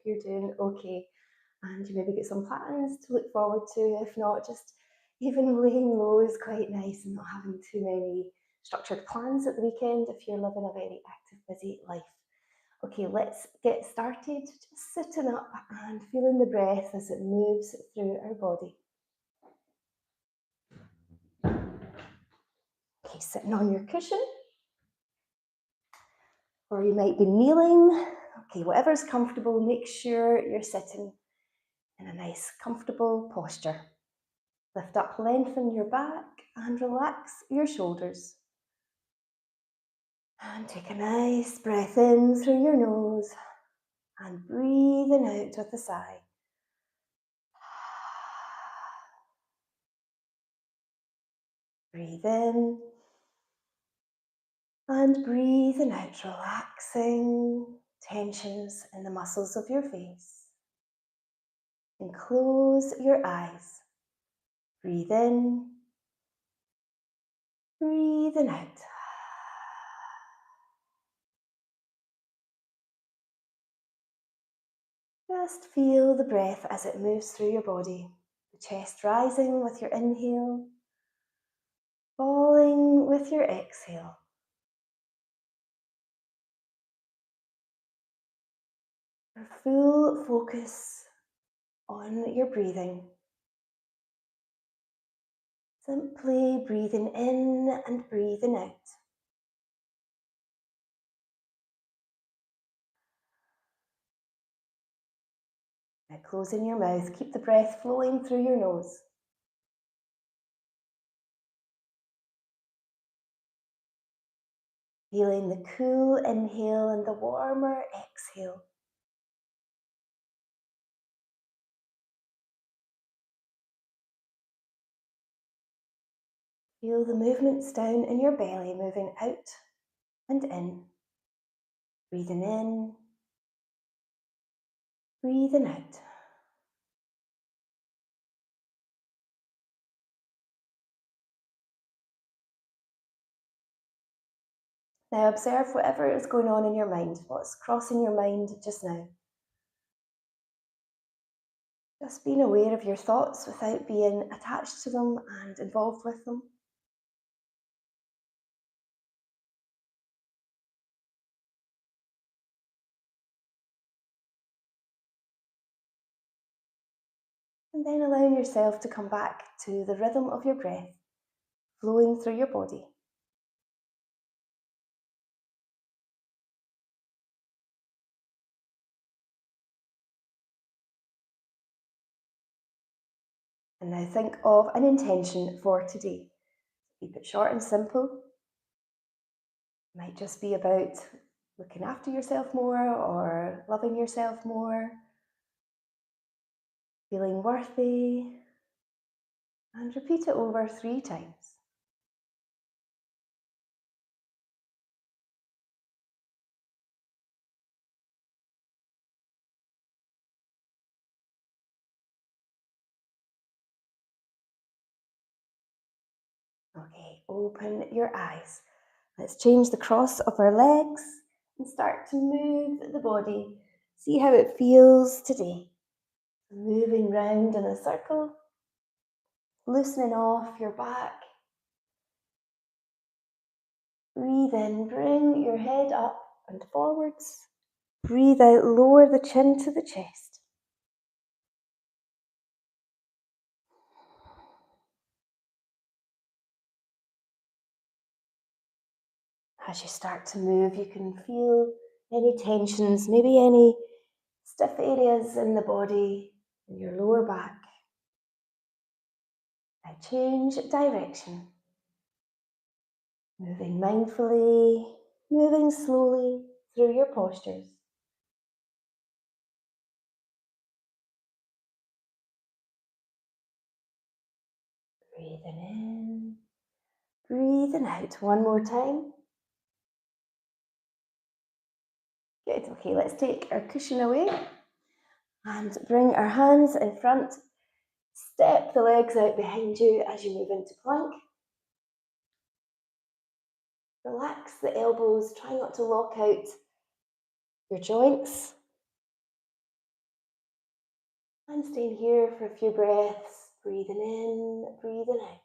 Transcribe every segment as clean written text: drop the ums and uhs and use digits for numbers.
you're doing okay and you maybe get some plans to look forward to. If not, just even laying low is quite nice and not having too many structured plans at the weekend if you're living a very active, busy life. Okay, let's get started. Just sitting up and feeling the breath as it moves through our body. Okay, sitting on your cushion, or you might be kneeling. Okay, whatever's comfortable, make sure you're sitting in a nice, comfortable posture. Lift up, lengthen your back, and relax your shoulders. And take a nice breath in through your nose and breathing out with a sigh. Breathe in and breathing out, relaxing tensions in the muscles of your face. And close your eyes. Breathe in, breathing out. Just feel the breath as it moves through your body. The chest rising with your inhale, falling with your exhale. Your full focus on your breathing. Simply breathing in and breathing out. Now closing your mouth, keep the breath flowing through your nose. Feeling the cool inhale and the warmer exhale. Feel the movements down in your belly moving out and in. Breathing in, breathing out. Now observe whatever is going on in your mind, what's crossing your mind just now. Just being aware of your thoughts without being attached to them and involved with them. And then allowing yourself to come back to the rhythm of your breath, flowing through your body. And now think of an intention for today. Keep it short and simple. It might just be about looking after yourself more or loving yourself more, feeling worthy, and repeat it over 3 times. Okay, open your eyes. Let's change the cross of our legs and start to move the body. See how it feels today. Moving round in a circle, loosening off your back. Breathe in, bring your head up and forwards. Breathe out, lower the chin to the chest. As you start to move, you can feel any tensions, maybe any stiff areas in the body, in your lower back. Now change direction. Moving mindfully, moving slowly through your postures. Breathing in, breathing out. One more time. Good. Okay, let's take our cushion away and bring our hands in front. Step the legs out behind you as you move into plank. Relax the elbows, try not to lock out your joints. And staying here for a few breaths, breathing in, breathing out.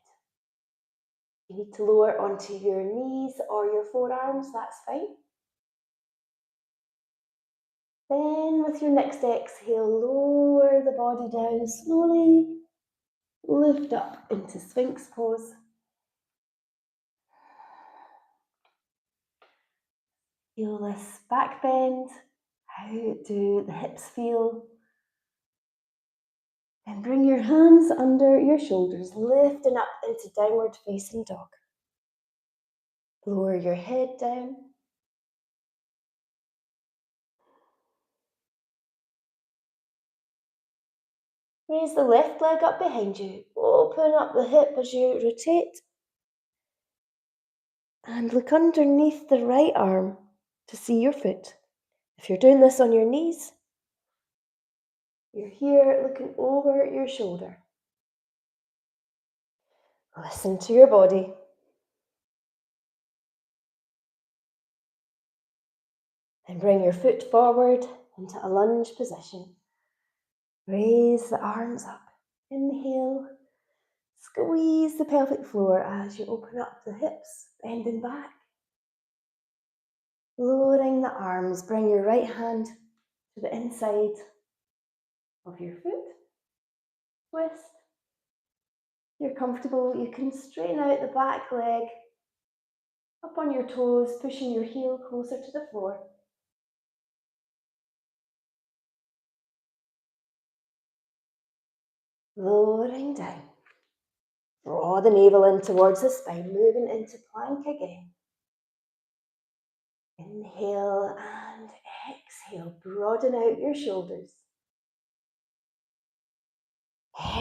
You need to lower onto your knees or your forearms, that's fine. Then with your next exhale, lower the body down slowly, lift up into Sphinx pose. Feel this back bend. How do the hips feel? And bring your hands under your shoulders, lifting up into downward facing dog. Lower your head down. Raise the left leg up behind you. Open up the hip as you rotate. And look underneath the right arm to see your foot. If you're doing this on your knees, you're here looking over your shoulder. Listen to your body. And bring your foot forward into a lunge position. Raise the arms up. Inhale. Squeeze the pelvic floor as you open up the hips, bending back. Lowering the arms, bring your right hand to the inside of your foot. Twist. If you're comfortable, you can straighten out the back leg, up on your toes, pushing your heel closer to the floor. Lowering down. Draw the navel in towards the spine, moving into plank again. Inhale and exhale, broaden out your shoulders.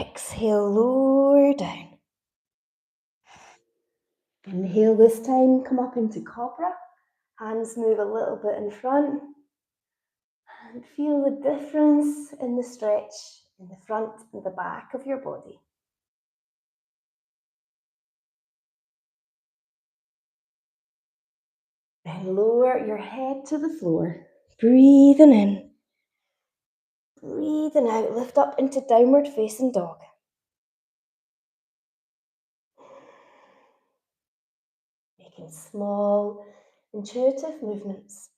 Exhale, lower down. Inhale this time, come up into cobra. Hands move a little bit in front. And feel the difference in the stretch in the front and the back of your body. Then lower your head to the floor. Breathing in. Breathing out, lift up into downward facing dog. Making small, intuitive movements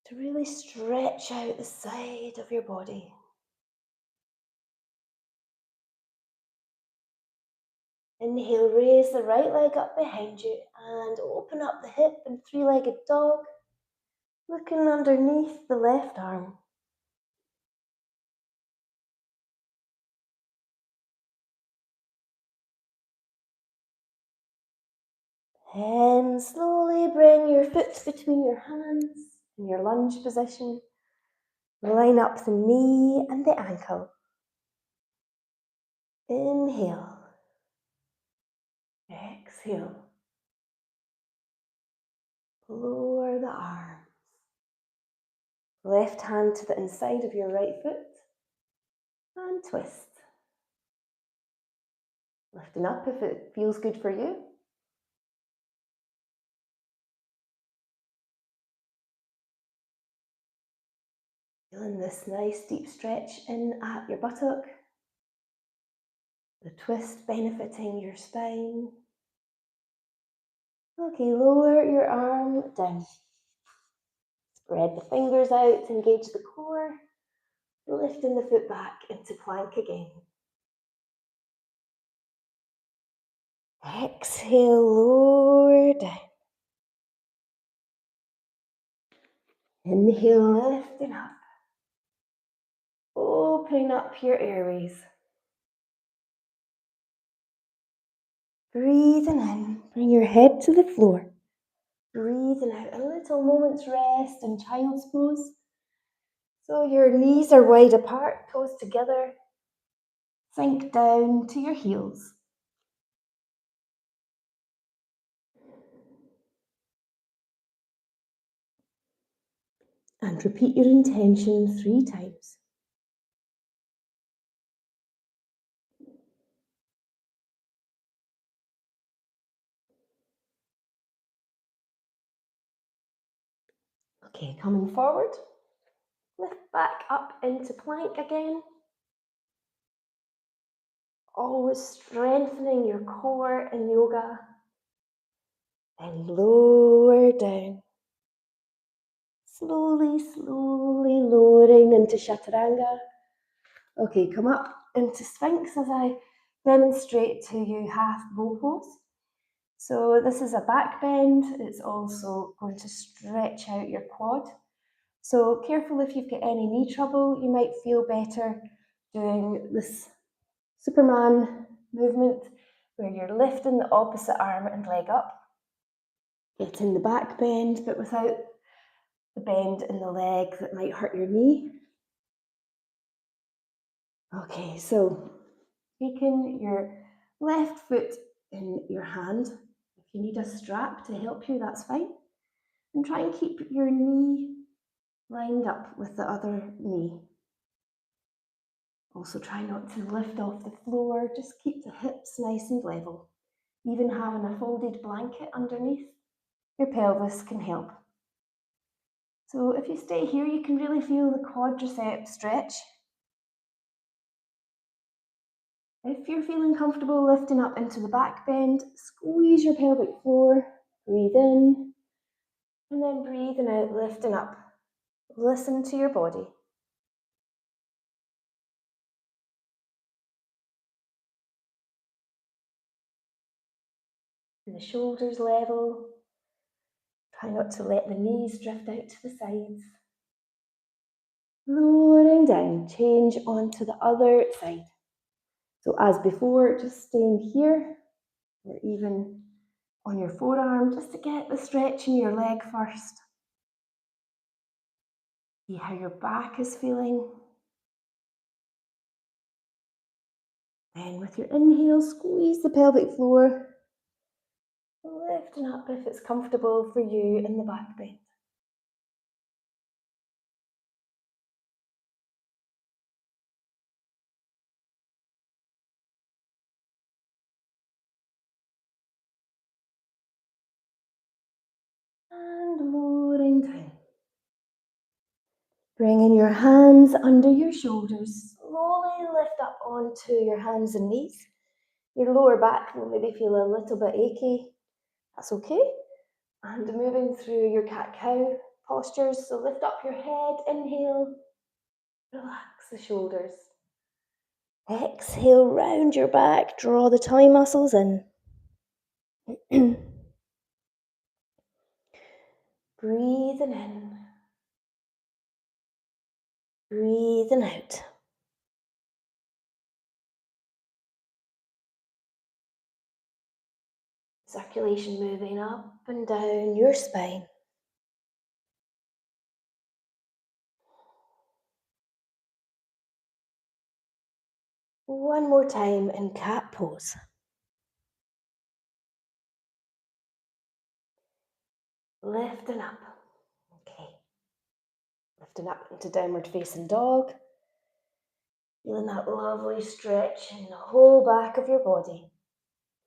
to really stretch out the side of your body. Inhale, raise the right leg up behind you and open up the hip in three-legged dog, looking underneath the left arm. And slowly bring your foot between your hands in your lunge position. Line up the knee and the ankle. Inhale. Exhale. Lower the arms. Left hand to the inside of your right foot. And twist. Lifting up if it feels good for you. Feeling this nice deep stretch in at your buttock. The twist benefiting your spine. Okay, lower your arm down. Spread the fingers out, engage the core. Lifting the foot back into plank again. Exhale, lower down. Inhale, lifting up. Opening up your airways. Breathing in, bring your head to the floor. Breathing out, a little moment's rest in child's pose. So your knees are wide apart, toes together. Sink down to your heels. And repeat your intention 3 times. Okay, coming forward. Lift back up into plank again. Always strengthening your core in yoga. And lower down. Slowly, slowly lowering into chaturanga. Okay, come up into Sphinx as I demonstrate to you half bow pose. So this is a back bend. It's also going to stretch out your quad. So careful if you've got any knee trouble. You might feel better doing this Superman movement where you're lifting the opposite arm and leg up. Getting the back bend, but without the bend in the leg that might hurt your knee. Okay, so taking your left foot in your hand. If you need a strap to help you, that's fine. And try and keep your knee lined up with the other knee. Also try not to lift off the floor, just keep the hips nice and level. Even having a folded blanket underneath your pelvis can help. So if you stay here, you can really feel the quadricep stretch. If you're feeling comfortable lifting up into the back bend, squeeze your pelvic floor, breathe in, and then breathing out, lifting up. Listen to your body. And the shoulders level. Try not to let the knees drift out to the sides. Lowering down, change onto the other side. So as before, just staying here, or even on your forearm, just to get the stretch in your leg first. See how your back is feeling. And with your inhale, squeeze the pelvic floor, lifting up if it's comfortable for you in the back bend. And lowering down. Bringing your hands under your shoulders, slowly lift up onto your hands and knees. Your lower back will maybe feel a little bit achy. That's okay. And moving through your cat-cow postures. So lift up your head, inhale, relax the shoulders. Exhale, round your back, draw the tummy muscles in. Breathing in. Breathing out. Circulation moving up and down your spine. One more time in cat pose. Lifting up. Okay. Lifting up into downward facing dog. Feeling that lovely stretch in the whole back of your body.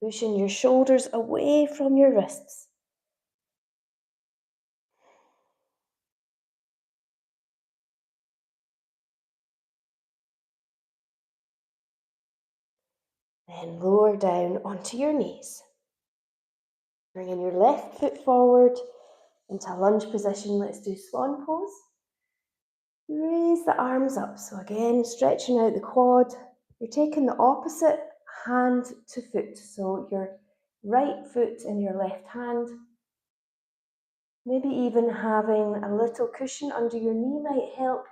Pushing your shoulders away from your wrists. Then lower down onto your knees. Bringing your left foot forward into a lunge position. Let's do Swan Pose. Raise the arms up. So again, stretching out the quad. You're taking the opposite hand to foot. So your right foot in your left hand. Maybe even having a little cushion under your knee might help.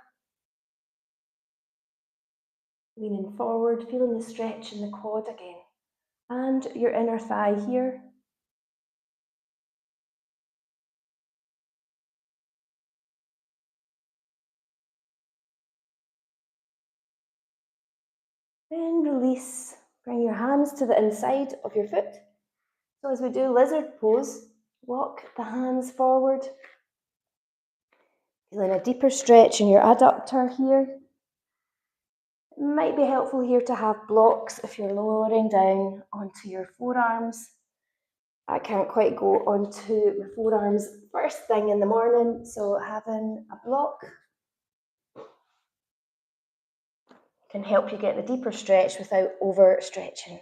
Leaning forward, feeling the stretch in the quad again. And your inner thigh here. Then release. Bring your hands to the inside of your foot. So as we do lizard pose, walk the hands forward. Feeling a deeper stretch in your adductor here. It might be helpful here to have blocks if you're lowering down onto your forearms. I can't quite go onto my forearms first thing in the morning, so having a block can help you get the deeper stretch without overstretching.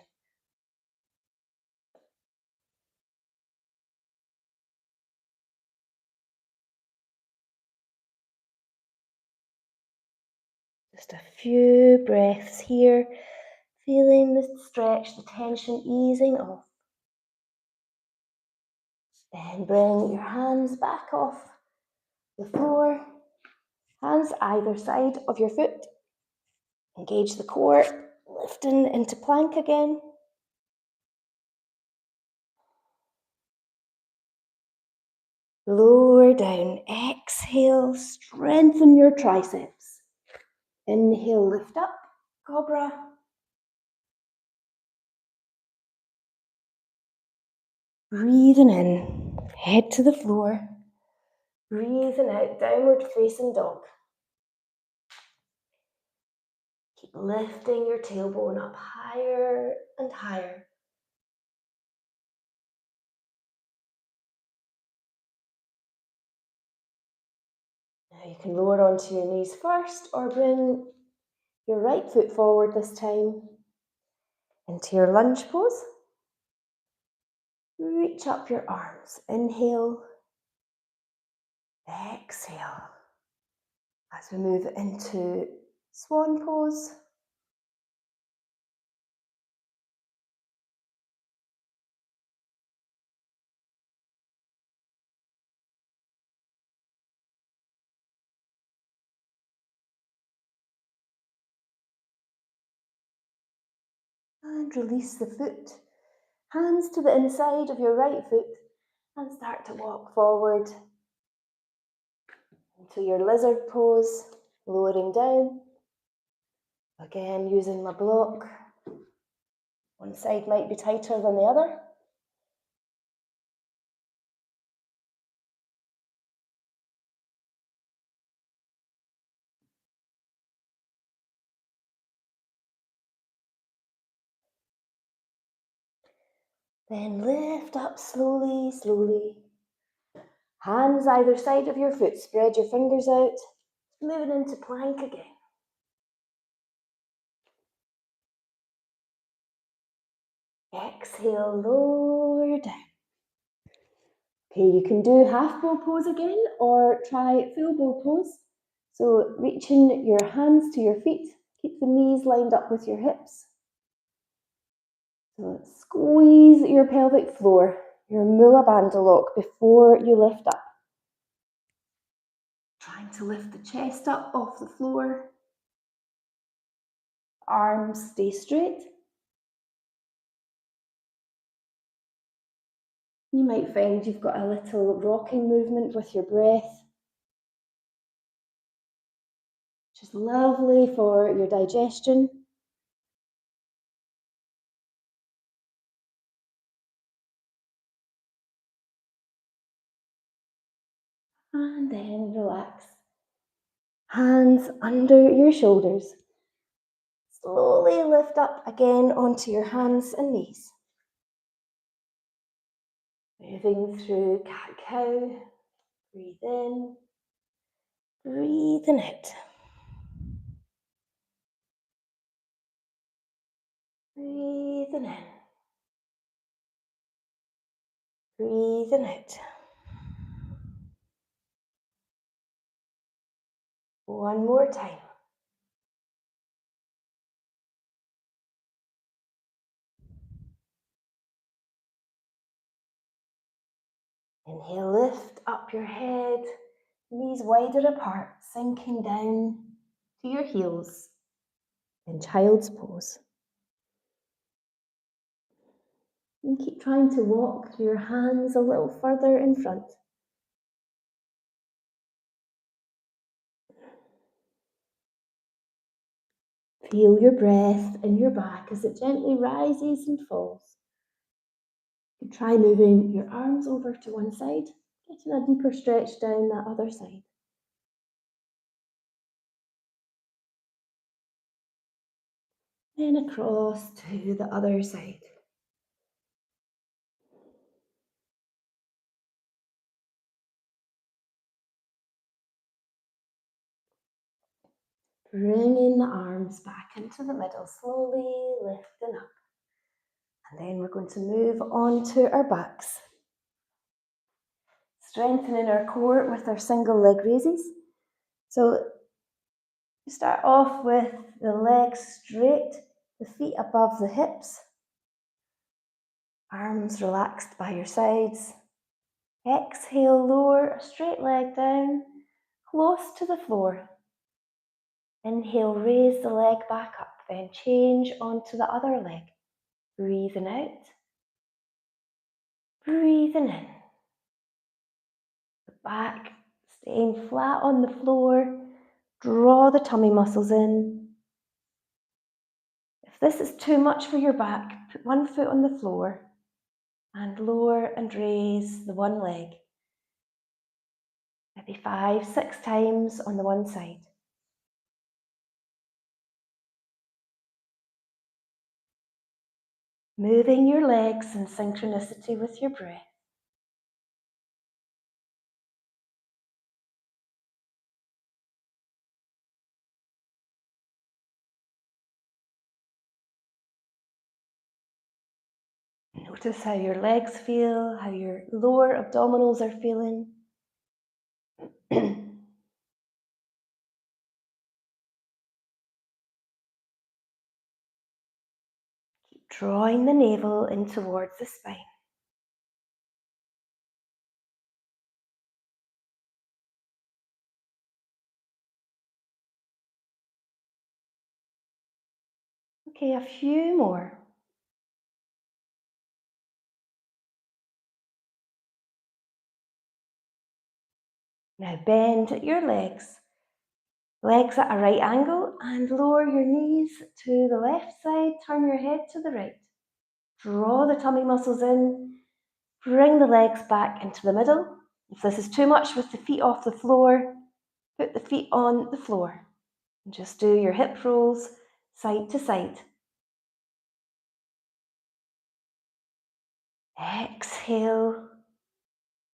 Just a few breaths here, feeling the stretch, the tension easing off. Then bring your hands back off the floor, hands either side of your foot. Engage the core, lifting into plank again. Lower down, exhale, strengthen your triceps. Inhale, lift up, cobra. Breathing in, head to the floor. Breathing out, downward facing dog. Keep lifting your tailbone up higher and higher. Now you can lower onto your knees first or bring your right foot forward this time into your lunge pose. Reach up your arms. Inhale. Exhale. As we move into Swan Pose. And release the foot. Hands to the inside of your right foot and start to walk forward into your lizard pose, lowering down. Again, using my block. One side might be tighter than the other. Then lift up slowly, slowly. Hands either side of your foot, spread your fingers out, moving into plank again. Exhale, lower down. Okay, you can do half bow pose again or try full bow pose. So reaching your hands to your feet, keep the knees lined up with your hips. So squeeze your pelvic floor, your Mula Bandha lock before you lift up. Trying to lift the chest up off the floor. Arms stay straight. You might find you've got a little rocking movement with your breath, which is lovely for your digestion. And then relax. Hands under your shoulders. Slowly lift up again onto your hands and knees. Moving through cat-cow. Breathe in. Breathing out. Breathing in. Breathing out. One more time. Inhale, lift up your head, knees wider apart, sinking down to your heels in child's pose. And keep trying to walk your hands a little further in front. Feel your breath in your back as it gently rises and falls. You can try moving your arms over to one side, getting a deeper stretch down that other side. Then across to the other side. Bringing the arms back into the middle, slowly lifting up. And then we're going to move on to our backs. Strengthening our core with our single leg raises. So you start off with the legs straight, the feet above the hips, arms relaxed by your sides. Exhale, lower a straight leg down, close to the floor. Inhale, raise the leg back up, then change onto the other leg. Breathing out, breathing in. The back staying flat on the floor. Draw the tummy muscles in. If this is too much for your back, put one foot on the floor and lower and raise the one leg. Maybe 5, 6 times on the one side. Moving your legs in synchronicity with your breath. Notice how your legs feel, how your lower abdominals are feeling. Keep drawing the navel in towards the spine. Okay, a few more. Now bend your legs. Legs at a right angle and lower your knees to the left side. Turn your head to the right. Draw the tummy muscles in. Bring the legs back into the middle. If this is too much with the feet off the floor, put the feet on the floor. And just do your hip rolls side to side. Exhale.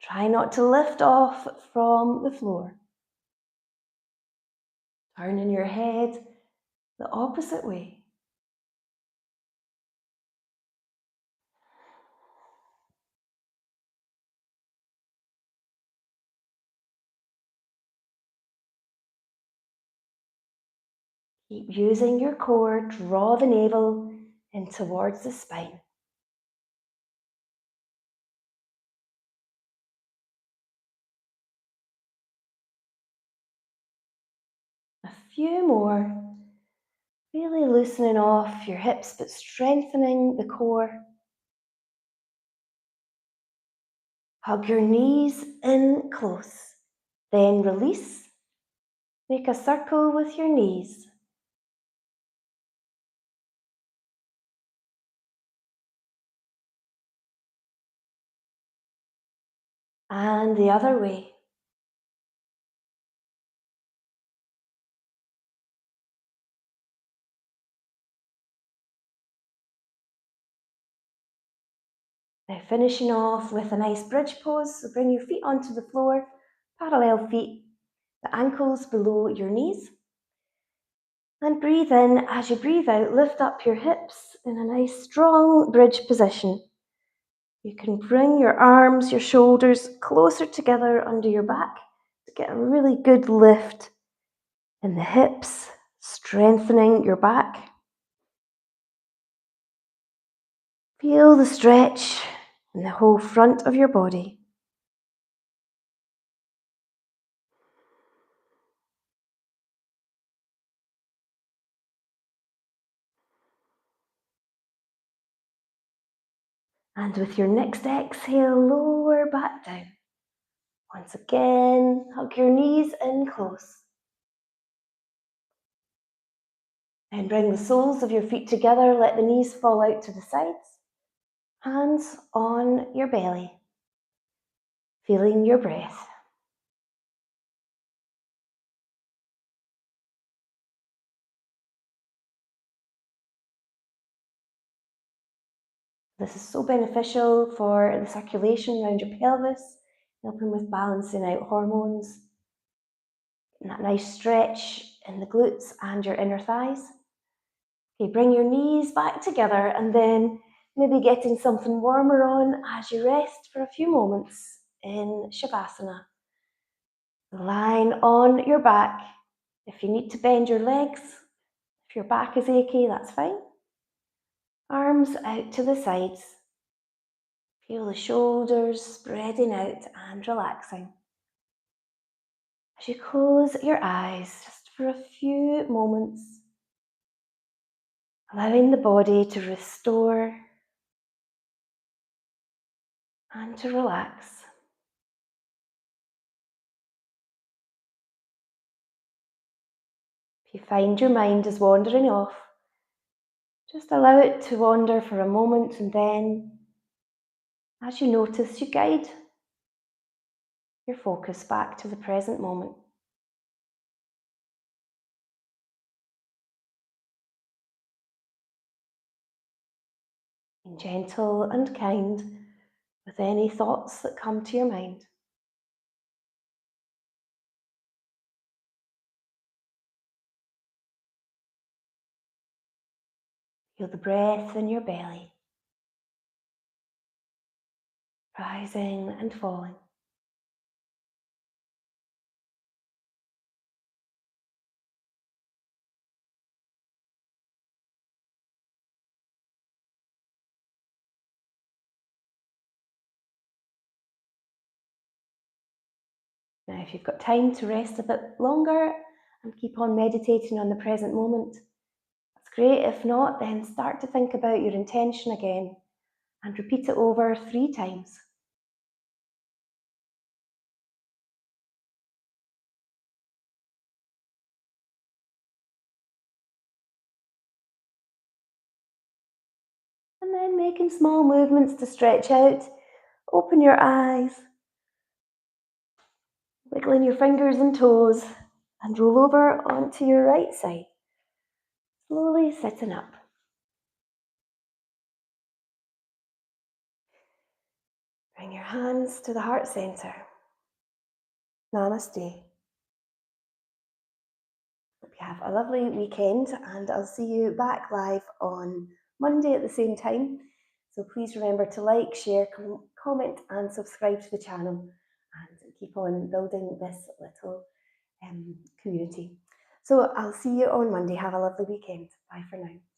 Try not to lift off from the floor. Turning your head the opposite way. Keep using your core, draw the navel in towards the spine. A few more. Really loosening off your hips but strengthening the core. Hug your knees in close. Then release. Make a circle with your knees. And the other way. Now finishing off with a nice bridge pose. So bring your feet onto the floor, parallel feet, the ankles below your knees. And breathe in. As you breathe out, lift up your hips in a nice strong bridge position. You can bring your arms, your shoulders closer together under your back to get a really good lift in the hips, strengthening your back. Feel the stretch in the whole front of your body. And with your next exhale, lower back down. Once again, hug your knees in close. And bring the soles of your feet together, let the knees fall out to the sides. Hands on your belly, feeling your breath. This is so beneficial for the circulation around your pelvis, helping with balancing out hormones. And that nice stretch in the glutes and your inner thighs. Okay, bring your knees back together and then maybe getting something warmer on as you rest for a few moments in Shavasana. Lying on your back. If you need to bend your legs, if your back is achy, that's fine. Arms out to the sides. Feel the shoulders spreading out and relaxing. As you close your eyes just for a few moments, allowing the body to restore and to relax. If you find your mind is wandering off, just allow it to wander for a moment, and then, as you notice, you guide your focus back to the present moment. Being gentle and kind with any thoughts that come to your mind. Feel the breath in your belly, rising and falling. Now, if you've got time to rest a bit longer and keep on meditating on the present moment, that's great. If not, then start to think about your intention again and repeat it over 3 times. And then making small movements to stretch out. Open your eyes, wiggling your fingers and toes, and roll over onto your right side, slowly sitting up. Bring your hands to the heart center. Namaste. Hope you have a lovely weekend, and I'll see you back live on Monday at the same time. So please remember to like, share, comment and subscribe to the channel, and keep on building this little community. So I'll see you on Monday. Have a lovely weekend. Bye for now.